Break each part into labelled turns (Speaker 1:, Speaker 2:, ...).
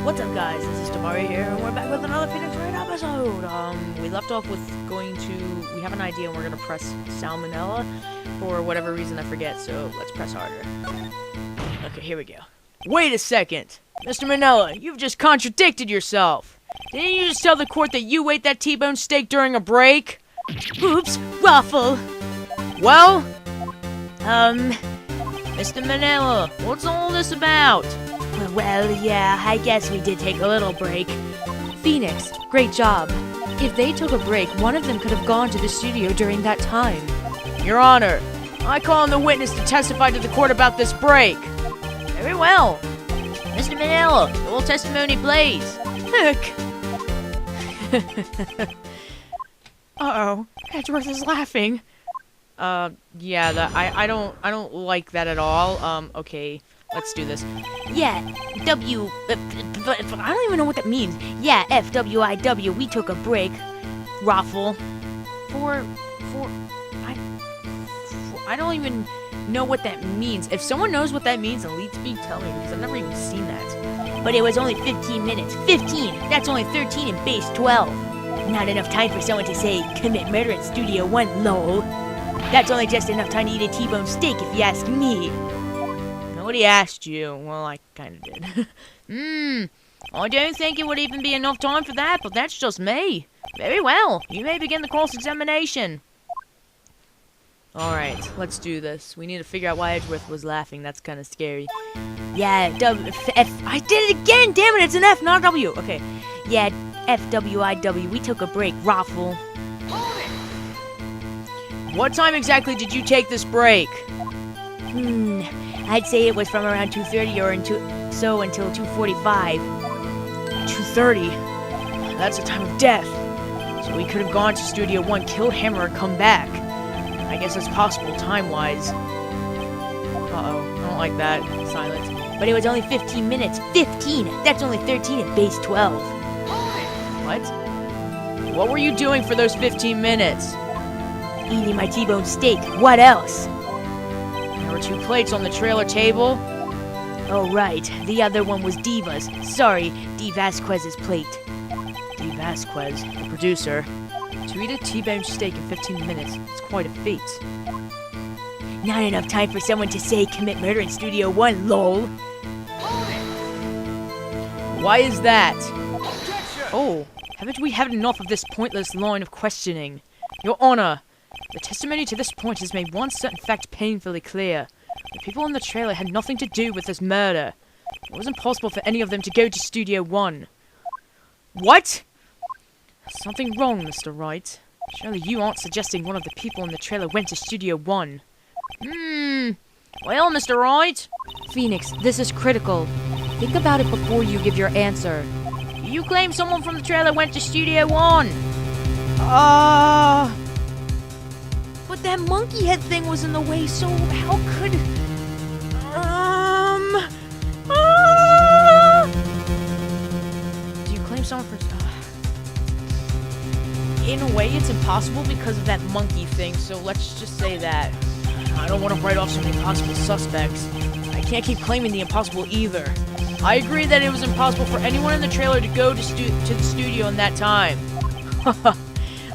Speaker 1: What's up, guys? This is Tamari here, and we're back with another Phoenix Wright episode. We left off with we have an idea, and we're gonna press salmonella for whatever reason, I forget, so let's press harder. Okay, here we go. Wait a second! Mr. Manella, you've just contradicted yourself! Didn't you just tell the court that you ate that T-bone steak during a break? Oops, waffle! Well, Mr. Manella, what's all this about?
Speaker 2: Well, yeah, I guess we did take a little break. Phoenix, great job. If they took a break, one of them could have gone to the studio during that time.
Speaker 1: Your Honor, I call on the witness to testify to the court about this break. Very well. Mr. Manella, your testimony, please.
Speaker 2: Heck.
Speaker 1: Uh-oh, Edgeworth is laughing. Yeah, I don't like that at all. Okay. Let's do this.
Speaker 2: Yeah, but I don't even know what that means. Yeah, FWIW, we took a break. Raffle.
Speaker 1: I don't even know what that means. If someone knows what that means, then please tell me, because I've never even seen that.
Speaker 2: But it was only 15 minutes. 15! That's only 13 in base 12. Not enough time for someone to say, commit murder in Studio 1, lol. That's only just enough time to eat a T-bone steak, if you ask me.
Speaker 1: Nobody asked you. Well, I kind of did. I don't think it would even be enough time for that, but that's just me. Very well. You may begin the cross-examination. Alright, let's do this. We need to figure out why Edgeworth was laughing. That's kind of scary.
Speaker 2: Yeah, I did it again! Damn it, it's an F, not a W! Okay. Yeah, FWIW, we took a break. Raffle.
Speaker 1: What time exactly did you take this break?
Speaker 2: I'd say it was from around 2:30 or until 2:45.
Speaker 1: 2:30? That's the time of death. So we could have gone to Studio 1, killed Hammer, and come back. I guess that's possible time-wise. Uh-oh, I don't like that. Silence.
Speaker 2: But it was only 15 minutes. 15! That's only 13 at base 12.
Speaker 1: What? What were you doing for those 15 minutes?
Speaker 2: Eating my T-bone steak. What else?
Speaker 1: There were 2 plates on the trailer table.
Speaker 2: Oh, right. The other one was Diva's. Sorry, D. Vasquez's plate.
Speaker 1: D. Vasquez, the producer. To eat a T-bone steak in 15 minutes, it's quite a feat.
Speaker 2: Not enough time for someone to say commit murder in Studio 1, lol.
Speaker 1: Why is that? Oh, haven't we had enough of this pointless line of questioning? Your Honor, the testimony to this point has made one certain fact painfully clear. The people in the trailer had nothing to do with this murder. It was impossible for any of them to go to Studio 1. What? There's something wrong, Mr. Wright. Surely you aren't suggesting one of the people in the trailer went to Studio 1. Well, Mr. Wright?
Speaker 2: Phoenix, this is critical. Think about it before you give your answer.
Speaker 1: You claim someone from the trailer went to Studio 1. But that monkey head thing was in the way, so how could... Do you claim someone from... In a way, it's impossible because of that monkey thing, so let's just say that. I don't want to write off so many possible suspects. I can't keep claiming the impossible either. I agree that it was impossible for anyone in the trailer to go to the studio in that time.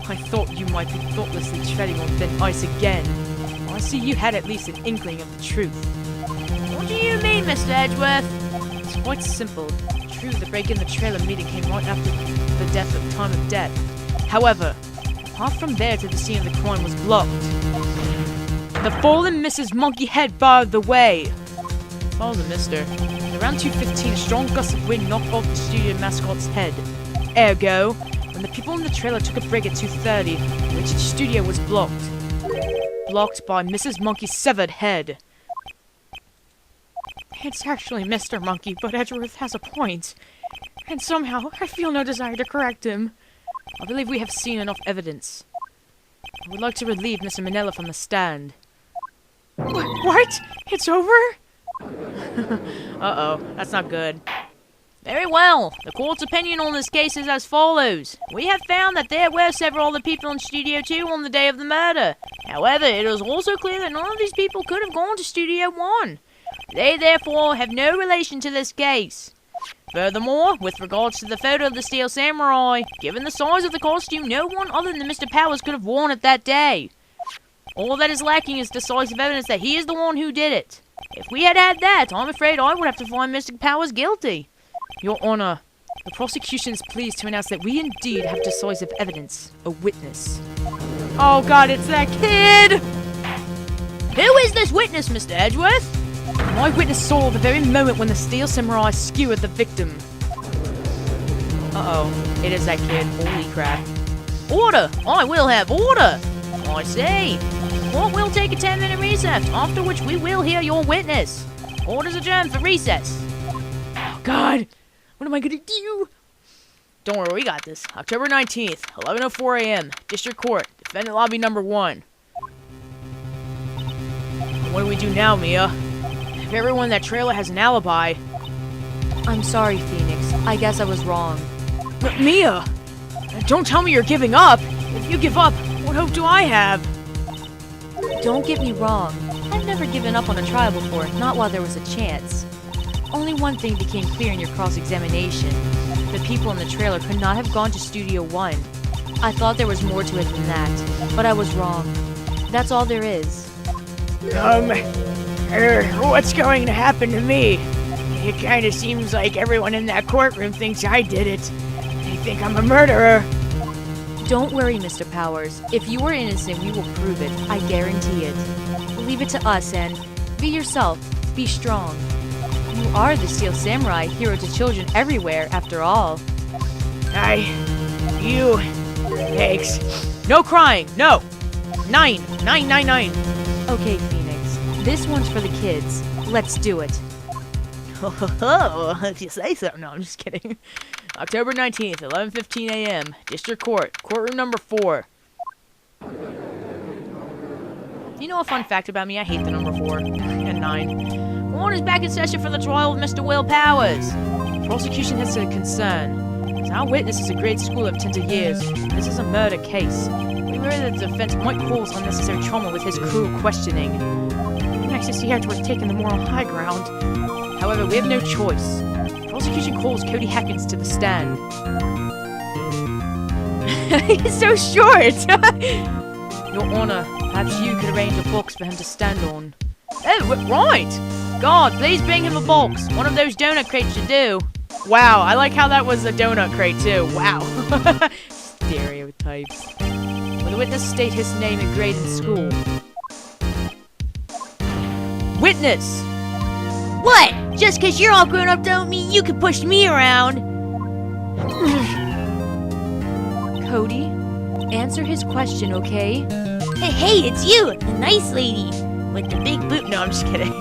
Speaker 1: I thought you might be thoughtlessly treading on thin ice again. Well, I see you had at least an inkling of the truth. What do you mean, Mr. Edgeworth? It's quite simple. True, the break in the trailer meeting came right after the time of death. However, the path from there to the scene of the crime was blocked. The fallen Mrs. Monkey Head barred the way. Follow the mister. At around 2:15, a strong gust of wind knocked off the studio mascot's head. Ergo, when the people in the trailer took a break at 2:30, which the studio was blocked. Blocked by Mrs. Monkey's severed head. It's actually Mr. Monkey, but Edgeworth has a point. And somehow, I feel no desire to correct him. I believe we have seen enough evidence. I would like to relieve Mr. Manella from the stand. What? It's over? Uh-oh, that's not good. Very well. The court's opinion on this case is as follows. We have found that there were several other people in Studio 2 on the day of the murder. However, it is also clear that none of these people could have gone to Studio 1. They therefore have no relation to this case. Furthermore, with regards to the photo of the Steel Samurai, given the size of the costume, no one other than Mr. Powers could have worn it that day. All that is lacking is decisive evidence that he is the one who did it. If we had had that, I'm afraid I would have to find Mr. Powers guilty. Your Honor, the prosecution is pleased to announce that we indeed have decisive evidence, a witness. Oh God, it's that kid! Who is this witness, Mr. Edgeworth? My witness saw the very moment when the Steel Samurai skewered the victim. Uh-oh, it is that kid. Holy crap. Order! I will have order! I say. Court will take a 10-minute recess, after which we will hear your witness. Order's adjourned for recess. Oh, God. What am I gonna do? Don't worry, we got this. October 19th, 11:04 a.m. District Court, Defendant Lobby number 1. What do we do now, Mia? If everyone in that trailer has an alibi...
Speaker 2: I'm sorry, Phoenix. I guess I was wrong.
Speaker 1: But Mia! Don't tell me you're giving up! If you give up, what hope do I have?
Speaker 2: Don't get me wrong. I've never given up on a trial before, not while there was a chance. Only one thing became clear in your cross-examination. The people in the trailer could not have gone to Studio 1. I thought there was more to it than that, but I was wrong. That's all there is.
Speaker 1: What's going to happen to me? It kinda seems like everyone in that courtroom thinks I did it. They think I'm a murderer.
Speaker 2: Don't worry, Mr. Powers. If you are innocent, we will prove it. I guarantee it. Leave it to us and be yourself. Be strong. You are the Steel Samurai, hero to children everywhere, after all.
Speaker 1: Thanks. No crying, no! 9.
Speaker 2: Okay, Phoenix. This one's for the kids. Let's do it.
Speaker 1: Oh, if you say so. No, I'm just kidding. October 19th, 11:15 a.m. District Court, courtroom number 4. Do you know a fun fact about me? I hate the number 4 and 9. Court is back in session for the trial of Mr. Will Powers. The prosecution has a concern. As our witness is a grade school of tender years. This is a murder case. We worry that the defense might cause unnecessary trauma with his cruel questioning. It'd be nice to see Edgeworth taking the moral high ground. However, we have no choice. The prosecution calls Cody Hackins to the stand. He's so short! Your Honor, perhaps you could arrange a box for him to stand on. Oh, right! God, please bring him a box. One of those donut crates should do. Wow, I like how that was a donut crate too. Wow. Stereotypes. Will the witness state his name and grade in school? Witness!
Speaker 2: What? Just because you're all grown up don't mean you can push me around. Cody, answer his question, okay? Hey, it's you, the nice lady with the big boot.
Speaker 1: No, I'm just kidding.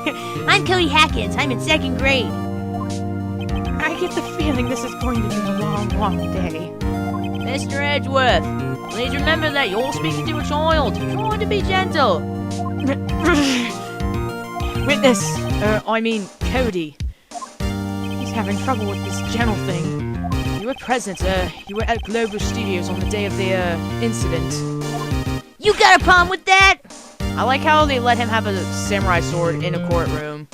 Speaker 2: I'm Cody Hackins. I'm in 2nd grade.
Speaker 1: I get the feeling this is going to be a long, long day. Mr. Edgeworth, please remember that you're speaking to a child. Try to be gentle. Witness, Cody. He's having trouble with this gentle thing. You were present, you were at Global Studios on the day of the, incident.
Speaker 2: You got a problem with that?
Speaker 1: I like how they let him have a samurai sword in a courtroom.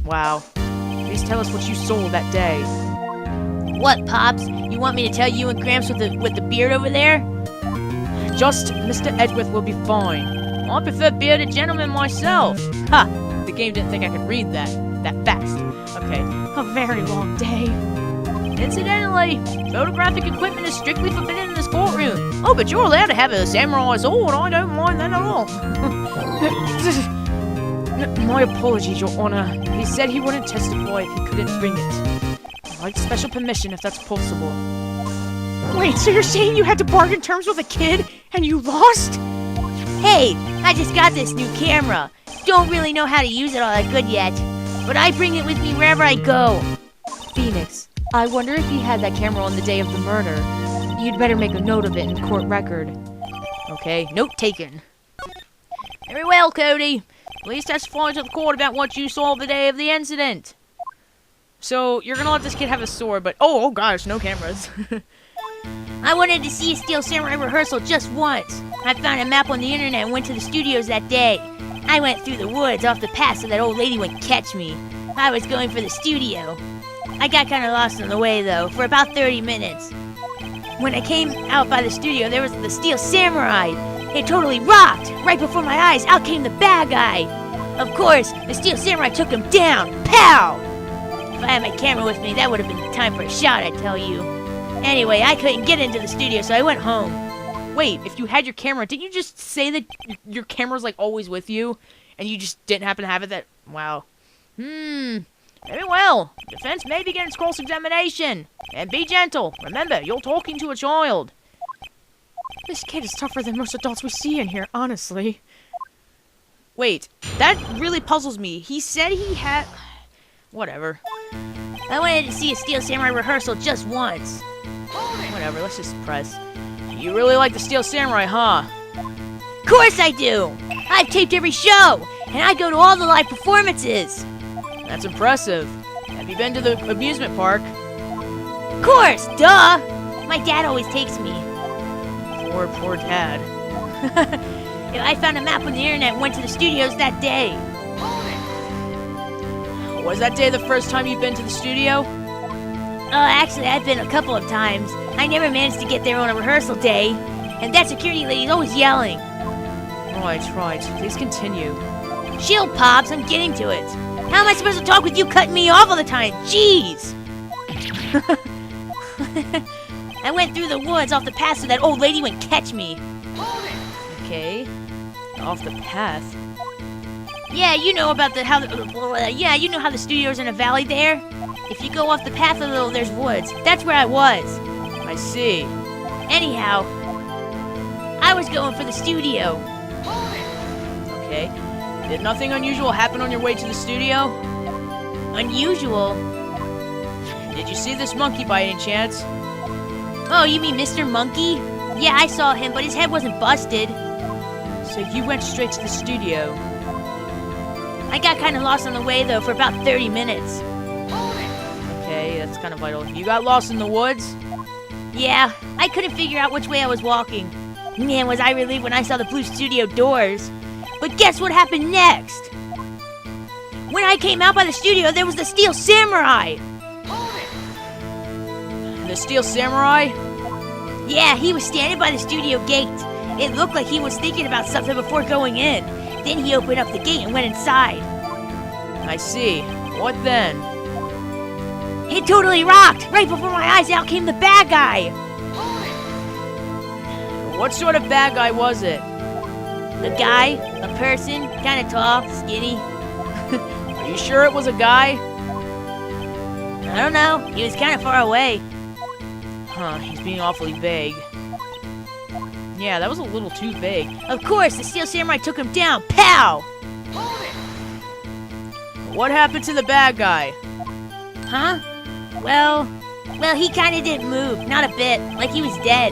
Speaker 1: Wow. Please tell us what you saw that day.
Speaker 2: What, Pops? You want me to tell you and Gramps with the beard over there?
Speaker 1: Just Mr. Edgeworth will be fine. I prefer bearded gentlemen myself. Ha! The game didn't think I could read that fast. Okay, a very long day. Incidentally, photographic equipment is strictly forbidden in this courtroom. Oh, but you're allowed to have a samurai sword. I don't mind that at all. My apologies, Your Honor. He said he wouldn't testify if he couldn't bring it. I'd like special permission if that's possible. Wait, so you're saying you had to bargain terms with a kid and you lost?
Speaker 2: Hey, I just got this new camera. Don't really know how to use it all that good yet, but I bring it with me wherever I go. Phoenix, I wonder if he had that camera on the day of the murder. You'd better make a note of it in court record.
Speaker 1: Okay, note taken. Very well, Cody. Please testify to the court about what you saw the day of the incident. So, you're gonna let this kid have a sword, but... Oh gosh, no cameras.
Speaker 2: I wanted to see a Steel Samurai rehearsal just once. I found a map on the internet and went to the studios that day. I went through the woods off the path so that old lady wouldn't catch me. I was going for the studio. I got kind of lost on the way, though, for about 30 minutes. When I came out by the studio, there was the Steel Samurai. It totally rocked! Right before my eyes, out came the bad guy. Of course, the Steel Samurai took him down. Pow! If I had my camera with me, that would have been the time for a shot, I tell you. Anyway, I couldn't get into the studio, so I went home.
Speaker 1: Wait, if you had your camera, didn't you just say that your camera's like always with you? And you just didn't happen to have it that... Wow. Very well. Defense may begin its cross-examination. And be gentle. Remember, you're talking to a child.
Speaker 3: This kid is tougher than most adults we see in here, honestly.
Speaker 1: Wait, that really puzzles me. He said he had... Whatever.
Speaker 2: I wanted to see a Steel Samurai rehearsal just once.
Speaker 1: Whatever, let's just press. You really like the Steel Samurai, huh?
Speaker 2: Of course I do! I've taped every show, and I go to all the live performances.
Speaker 1: That's impressive. Have you been to the amusement park?
Speaker 2: Of course, duh! My dad always takes me.
Speaker 1: Poor dad.
Speaker 2: I found a map on the internet and went to the studios that day.
Speaker 1: Was that day the first time you've been to the studio?
Speaker 2: Actually, I've been a couple of times. I never managed to get there on a rehearsal day, and that security lady's always yelling.
Speaker 1: Right. Please continue.
Speaker 2: Chill, Pops, I'm getting to it. How am I supposed to talk with you cutting me off all the time? Jeez! I went through the woods off the path so that old lady wouldn't catch me.
Speaker 1: Okay. Off the path.
Speaker 2: Yeah, you know about how the studio's in a valley there? If you go off the path a little, there's woods. That's where I was.
Speaker 1: I see.
Speaker 2: Anyhow, I was going for the studio.
Speaker 1: Okay. Did nothing unusual happen on your way to the studio?
Speaker 2: Unusual?
Speaker 1: Did you see this monkey by any chance?
Speaker 2: Oh, you mean Mr. Monkey? Yeah, I saw him, but his head wasn't busted.
Speaker 1: So you went straight to the studio.
Speaker 2: I got kind of lost on the way, though, for about 30 minutes.
Speaker 1: Okay, that's kind of vital. You got lost in the woods?
Speaker 2: Yeah, I couldn't figure out which way I was walking. Man, was I relieved when I saw the blue studio doors. But guess what happened next? When I came out by the studio, there was the Steel Samurai.
Speaker 1: The Steel Samurai?
Speaker 2: Yeah, he was standing by the studio gate. It looked like he was thinking about something before going in. Then he opened up the gate and went inside.
Speaker 1: I see. What then?
Speaker 2: It totally rocked! Right before my eyes, out came the bad guy!
Speaker 1: What sort of bad guy was it?
Speaker 2: A guy, a person, kinda tall, skinny.
Speaker 1: Are you sure it was a guy?
Speaker 2: I don't know, he was kinda far away.
Speaker 1: Huh, he's being awfully vague. Yeah, that was a little too vague.
Speaker 2: Of course, the Steel Samurai took him down. Pow!
Speaker 1: What happened to the bad guy?
Speaker 2: Huh? Well, he kinda didn't move, not a bit, like he was dead.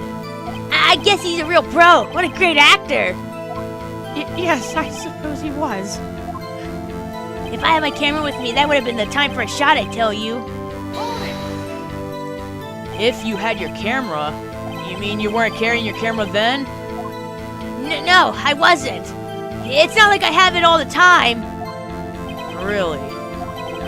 Speaker 2: I guess he's a real pro. What a great actor.
Speaker 3: Yes, I suppose he was.
Speaker 2: If I had my camera with me, that would have been the time for a shot, I tell you.
Speaker 1: If you had your camera? You mean you weren't carrying your camera then?
Speaker 2: No, I wasn't. It's not like I have it all the time.
Speaker 1: Really?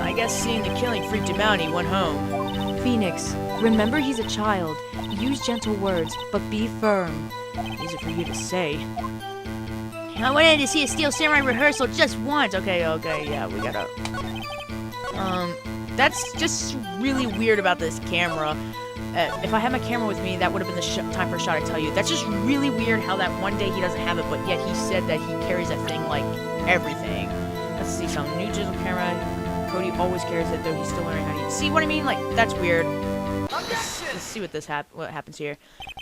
Speaker 1: I guess seeing the killing freaked him out and he went home.
Speaker 3: Phoenix, remember he's a child. Use gentle words, but be firm.
Speaker 1: Easy for you to say.
Speaker 2: I wanted to see a Steel Samurai rehearsal just once.
Speaker 1: Okay, yeah, we gotta... That's just really weird about this camera. If I had my camera with me, that would have been the time for a shot, I tell you. That's just really weird how that one day he doesn't have it, but yet he said that he carries that thing like everything. Let's see some new digital camera. Cody always carries it, though he's still learning how to use. See what I mean? Like, that's weird. Let's see what happens here.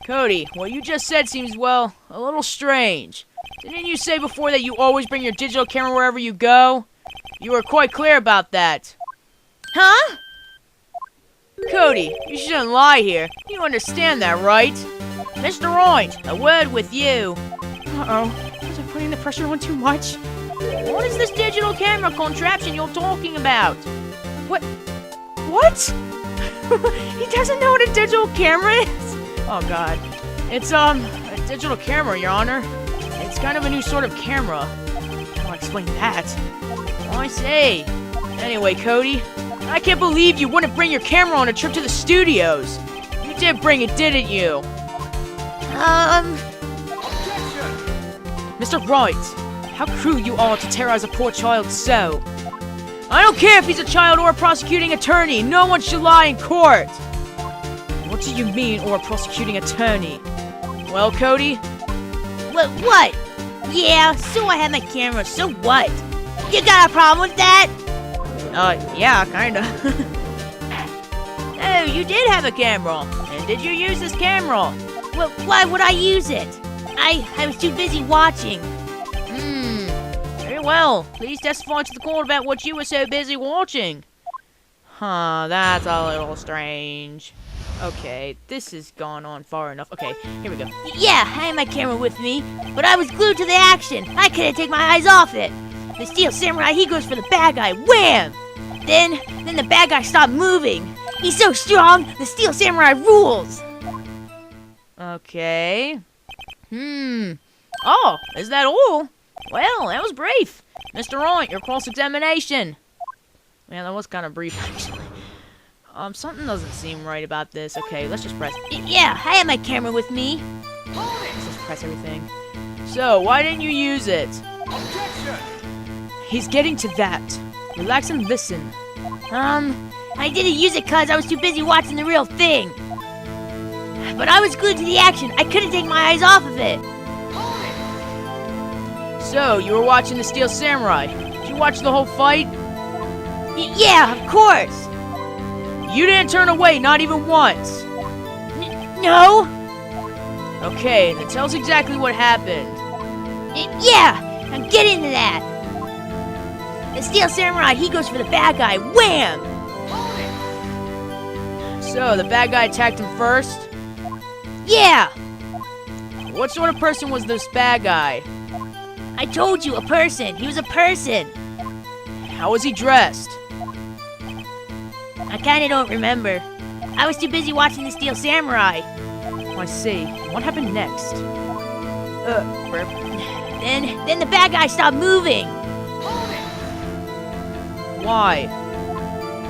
Speaker 1: Cody, what you just said seems, well, a little strange. Didn't you say before that you always bring your digital camera wherever you go? You were quite clear about that.
Speaker 2: Huh?
Speaker 1: Cody, you shouldn't lie here. You understand that, right? Mr. Wright, a word with you.
Speaker 3: Uh-oh. Was I putting the pressure on too much?
Speaker 1: What is this digital camera contraption you're talking about?
Speaker 3: What? He doesn't know what a digital camera is?
Speaker 1: Oh, God. It's, a digital camera, Your Honor. It's kind of a new sort of camera.
Speaker 3: I'll explain that.
Speaker 1: Oh, I see. Anyway, Cody, I can't believe you wouldn't bring your camera on a trip to the studios. You did bring it, didn't you? Mr. Wright, how cruel you are to terrorize a poor child so. I don't care if he's a child or a prosecuting attorney. No one should lie in court. What do you mean, or a prosecuting attorney? Well, Cody?
Speaker 2: What? Yeah, so I have my camera, so what? You got a problem with that?
Speaker 1: Yeah, kinda. Oh, you did have a camera. And did you use this camera?
Speaker 2: Well, why would I use it? I was too busy watching.
Speaker 1: Very well. Please testify to the court about what you were so busy watching. Huh, that's a little strange. Okay, this has gone on far enough. Okay, here we go.
Speaker 2: Yeah, I had my camera with me, but I was glued to the action. I couldn't take my eyes off it. The Steel Samurai, he goes for the bad guy. Wham! Then the bad guy stopped moving. He's so strong, the Steel Samurai rules.
Speaker 1: Okay. Oh, is that all? Well, that was brief. Mr. Wright, your cross-examination. Man, that was kind of brief, actually. Something doesn't seem right about this. Okay, let's just press.
Speaker 2: Yeah, I had my camera with me.
Speaker 1: Let's just press everything. So, why didn't you use it?
Speaker 4: Objection!
Speaker 1: He's getting to that. Relax and listen.
Speaker 2: I didn't use it because I was too busy watching the real thing. But I was glued to the action. I couldn't take my eyes off of it.
Speaker 1: So, you were watching the Steel Samurai. Did you watch the whole fight?
Speaker 2: Yeah, of course.
Speaker 1: You didn't turn away, not even once.
Speaker 2: No?
Speaker 1: Okay, that tells exactly what happened.
Speaker 2: Yeah, now get into that. The Steel Samurai, he goes for the bad guy. Wham!
Speaker 1: So, the bad guy attacked him first?
Speaker 2: Yeah!
Speaker 1: What sort of person was this bad guy?
Speaker 2: I told you, a person. He was a person.
Speaker 1: How was he dressed?
Speaker 2: I kinda don't remember. I was too busy watching the Steel Samurai.
Speaker 1: I see. What happened next? Burp.
Speaker 2: Then the bad guy stopped moving.
Speaker 1: Why?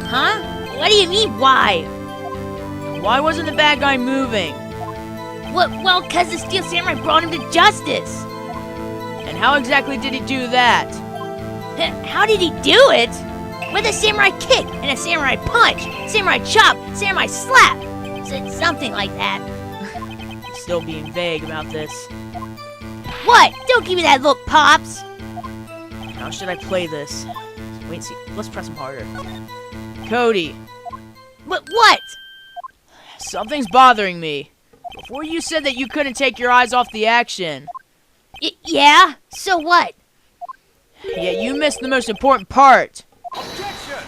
Speaker 2: Huh? What do you mean, why?
Speaker 1: Why wasn't the bad guy moving?
Speaker 2: Well, cause the Steel Samurai brought him to justice.
Speaker 1: And how exactly did he do that?
Speaker 2: How did he do it? With a samurai kick and a samurai punch, samurai chop, samurai slap, something like that.
Speaker 1: Still being vague about this.
Speaker 2: What? Don't give me that look, Pops.
Speaker 1: How should I play this? Wait and see. Let's press him harder. Cody.
Speaker 2: What?
Speaker 1: Something's bothering me. Before you said that you couldn't take your eyes off the action.
Speaker 2: Yeah? So what?
Speaker 1: Yet you missed the most important part.
Speaker 4: Objection!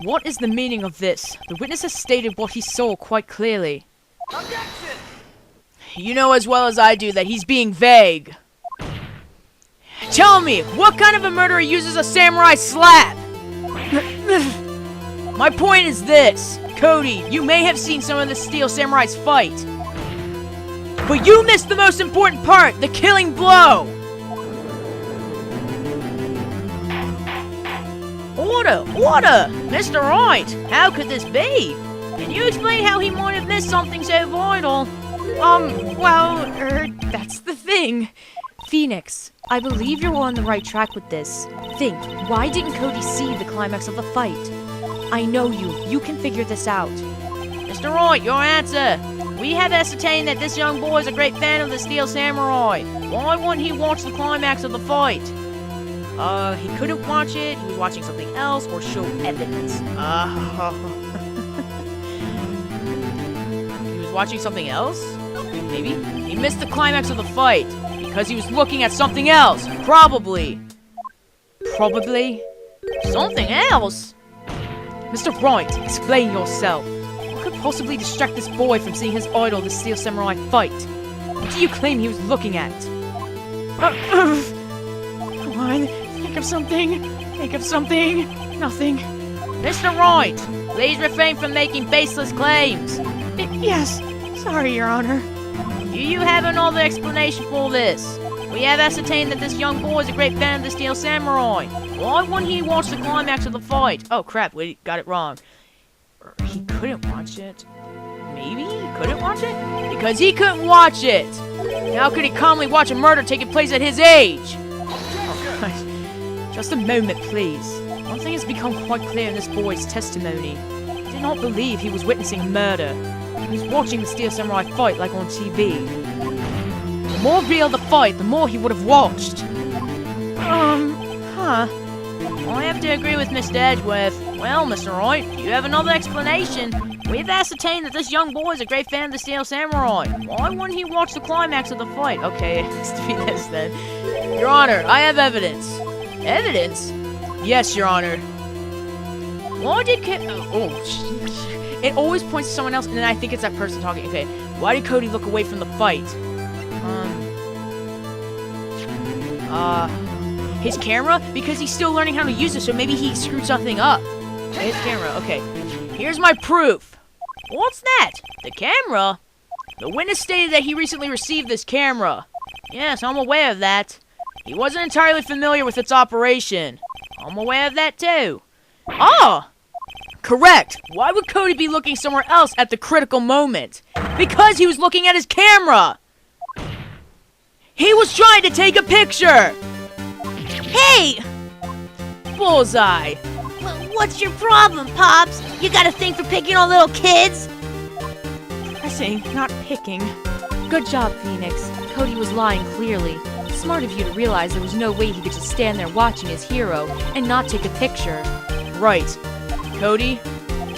Speaker 1: What is the meaning of this? The witness has stated what he saw quite clearly.
Speaker 4: Objection!
Speaker 1: You know as well as I do that he's being vague. Tell me, what kind of a murderer uses a samurai slap? My point is this. Cody, you may have seen some of the Steel Samurai's fight. But you missed the most important part, the killing blow! Order! Mr. Wright, how could this be? Can you explain how he might have missed something so vital?
Speaker 3: That's the thing. Phoenix, I believe you're on the right track with this. Think, why didn't Cody see the climax of the fight? I know you. You can figure this out.
Speaker 1: Mr. Wright, your answer. We have ascertained that this young boy is a great fan of the Steel Samurai. Why wouldn't he watch the climax of the fight? He couldn't watch it, he was watching something else, or show evidence. He was watching something else? Maybe? He missed the climax of the fight, because he was looking at something else. Probably. Probably? Something else? Mr. Wright, explain yourself. What could possibly distract this boy from seeing his idol, the Steel Samurai, fight? What do you claim he was looking at? Come on, think of something. Nothing. Mr. Wright, please refrain from making baseless claims.
Speaker 3: Yes. Sorry, Your Honor.
Speaker 1: Do you have another explanation for this? We have ascertained that this young boy is a great fan of the Steel Samurai. Why wouldn't he watch the climax of the fight? Oh crap, wait, got it wrong. He couldn't watch it. Maybe he couldn't watch it? Because he couldn't watch it! How could he calmly watch a murder taking place at his age? Oh, gosh. Just a moment, please. One thing has become quite clear in this boy's testimony. He did not believe he was witnessing a murder. He was watching the Steel Samurai fight like on TV. The more real the fight, the more he would have watched. Well, I have to agree with Mr. Edgeworth. Well, Mr. Wright, do you have another explanation? We've ascertained that this young boy is a great fan of the Steel Samurai. Why wouldn't he watch the climax of the fight? Okay, it has to be this then. Your Honor, I have evidence. Evidence? Yes, Your Honor. Why did it always points to someone else, and then I think it's that person talking. Okay, why did Cody look away from the fight? His camera? Because he's still learning how to use it, so maybe he screwed something up. His camera, okay. Here's my proof. What's that? The camera? The witness stated that he recently received this camera. Yes, I'm aware of that. He wasn't entirely familiar with its operation. I'm aware of that too. Ah! Correct! Why would Cody be looking somewhere else at the critical moment? Because he was looking at his camera! He was trying to take a picture!
Speaker 2: Hey!
Speaker 1: Bullseye!
Speaker 2: What's your problem, Pops? You got a thing for picking on little kids?
Speaker 1: Pressing, not picking.
Speaker 3: Good job, Phoenix. Cody was lying clearly. Smart of you to realize there was no way he could just stand there watching his hero and not take a picture.
Speaker 1: Right. Cody,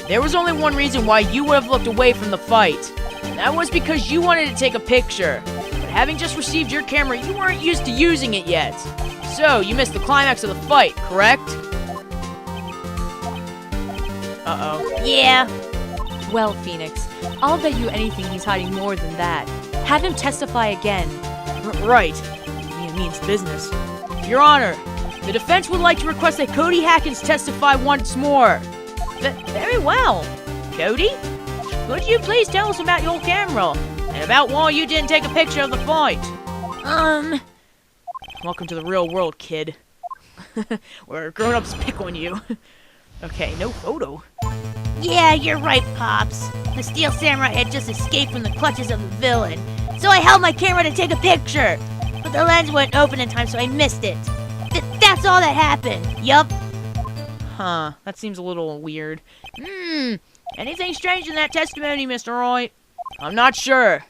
Speaker 1: there was only one reason why you would have looked away from the fight. And that was because you wanted to take a picture. But having just received your camera, you weren't used to using it yet. So, you missed the climax of the fight, correct? Uh-oh.
Speaker 2: Yeah.
Speaker 3: Well, Phoenix, I'll bet you anything he's hiding more than that. Have him testify again.
Speaker 1: Right. It means business. Your Honor, the defense would like to request that Cody Hackins testify once more. Very well. Cody, could you please tell us about your camera? And about why you didn't take a picture of the fight? Welcome to the real world, kid. Where grown-ups pick on you. Okay, no photo.
Speaker 2: Yeah, you're right, Pops. The Steel Samurai had just escaped from the clutches of the villain. So I held my camera to take a picture. But the lens wouldn't open in time, so I missed it. That's all that happened. Yup.
Speaker 1: Huh, that seems a little weird. Anything strange in that testimony, Mr. Wright? I'm not sure.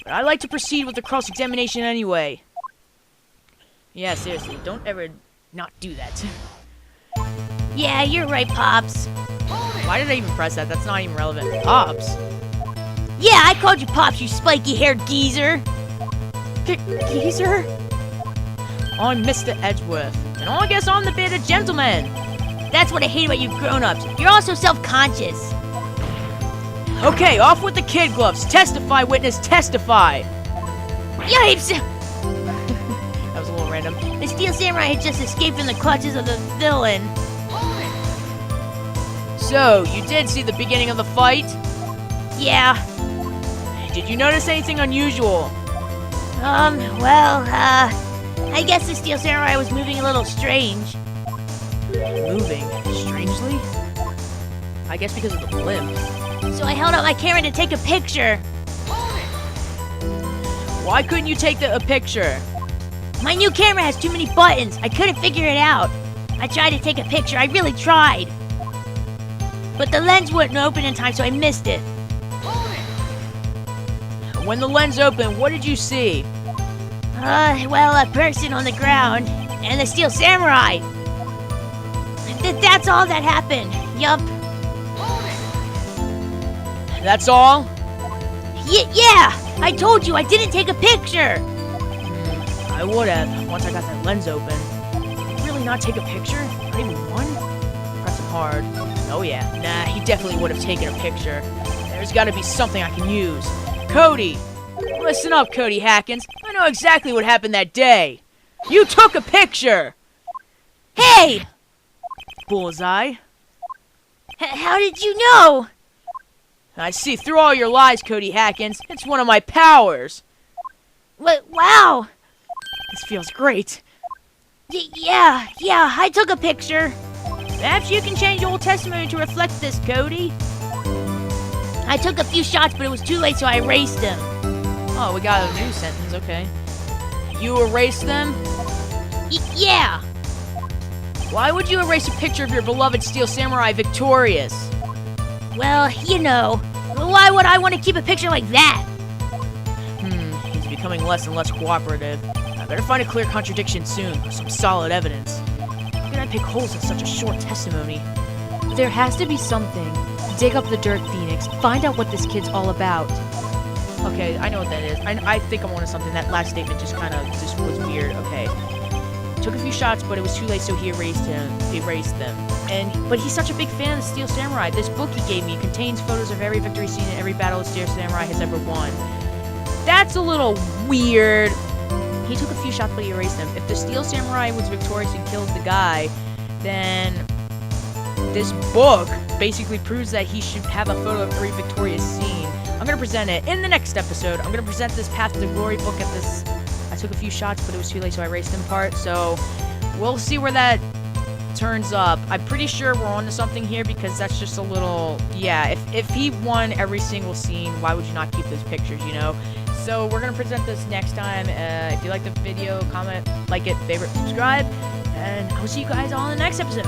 Speaker 1: But I'd like to proceed with the cross-examination anyway. Yeah, seriously, don't ever not do that.
Speaker 2: Yeah, you're right, Pops.
Speaker 1: Why did I even press that? That's not even relevant. Pops?
Speaker 2: Yeah, I called you Pops, you spiky-haired geezer.
Speaker 1: Geezer? I'm Mr. Edgeworth, and I guess I'm the bearded gentleman.
Speaker 2: That's what I hate about you grown-ups. You're all so self-conscious.
Speaker 1: Okay, off with the kid gloves. Testify, witness, testify.
Speaker 2: Yipes!
Speaker 1: That was a little random.
Speaker 2: The Steel Samurai had just escaped from the clutches of the villain.
Speaker 1: So, you did see the beginning of the fight?
Speaker 2: Yeah.
Speaker 1: Did you notice anything unusual?
Speaker 2: I guess the Steel Samurai was moving a little strange.
Speaker 1: Moving? Strangely? I guess because of the blimp.
Speaker 2: So I held out my camera to take a picture.
Speaker 1: Why couldn't you take a picture?
Speaker 2: My new camera has too many buttons. I couldn't figure it out. I tried to take a picture. I really tried. But the lens wouldn't open in time, so I missed it.
Speaker 1: When the lens opened, what did you see?
Speaker 2: A person on the ground. And the Steel Samurai. That's all that happened. Yup.
Speaker 1: That's all?
Speaker 2: Yeah! I told you I didn't take a picture!
Speaker 1: I would have, once I got that lens open. Did you really not take a picture? Not even one? Press it hard. Oh yeah, nah, he definitely would have taken a picture. There's gotta be something I can use. Cody! Listen up, Cody Hackins. I know exactly what happened that day. You took a picture!
Speaker 2: Hey!
Speaker 1: Bullseye.
Speaker 2: How did you know?
Speaker 1: I see through all your lies, Cody Hackins. It's one of my powers.
Speaker 2: Wow!
Speaker 1: This feels great.
Speaker 2: Yeah, I took a picture.
Speaker 1: Perhaps you can change your old testimony to reflect this, Cody.
Speaker 2: I took a few shots, but it was too late, so I erased them.
Speaker 1: Oh, we got a new sentence, okay. You erased them?
Speaker 2: Yeah.
Speaker 1: Why would you erase a picture of your beloved Steel Samurai victorious?
Speaker 2: Well, you know, why would I want to keep a picture like that?
Speaker 1: He's becoming less and less cooperative. I better find a clear contradiction soon, with some solid evidence. How can I pick holes in such a short testimony?
Speaker 3: There has to be something. Dig up the dirt, Phoenix. Find out what this kid's all about.
Speaker 1: Okay, I know what that is. I think I'm onto something. That last statement just was weird. Okay. Took a few shots, but it was too late, so he erased them. But he's such a big fan of the Steel Samurai. This book he gave me contains photos of every victory scene and every battle the Steel Samurai has ever won. That's a little weird. He took a few shots, but he erased them. If the Steel Samurai was victorious and killed the guy, then this book basically proves that he should have a photo of every victorious scene. I'm going to present it in the next episode. I'm going to present this Path to Glory book at this. I took a few shots, but it was too late, so I erased them part. So we'll see where that turns up. I'm pretty sure we're onto something here because that's just a little, yeah, if he won every single scene, why would you not keep those pictures, you know? So we're going to present this next time. If you like the video, comment, like it, favorite, subscribe, and I will see you guys all in the next episode.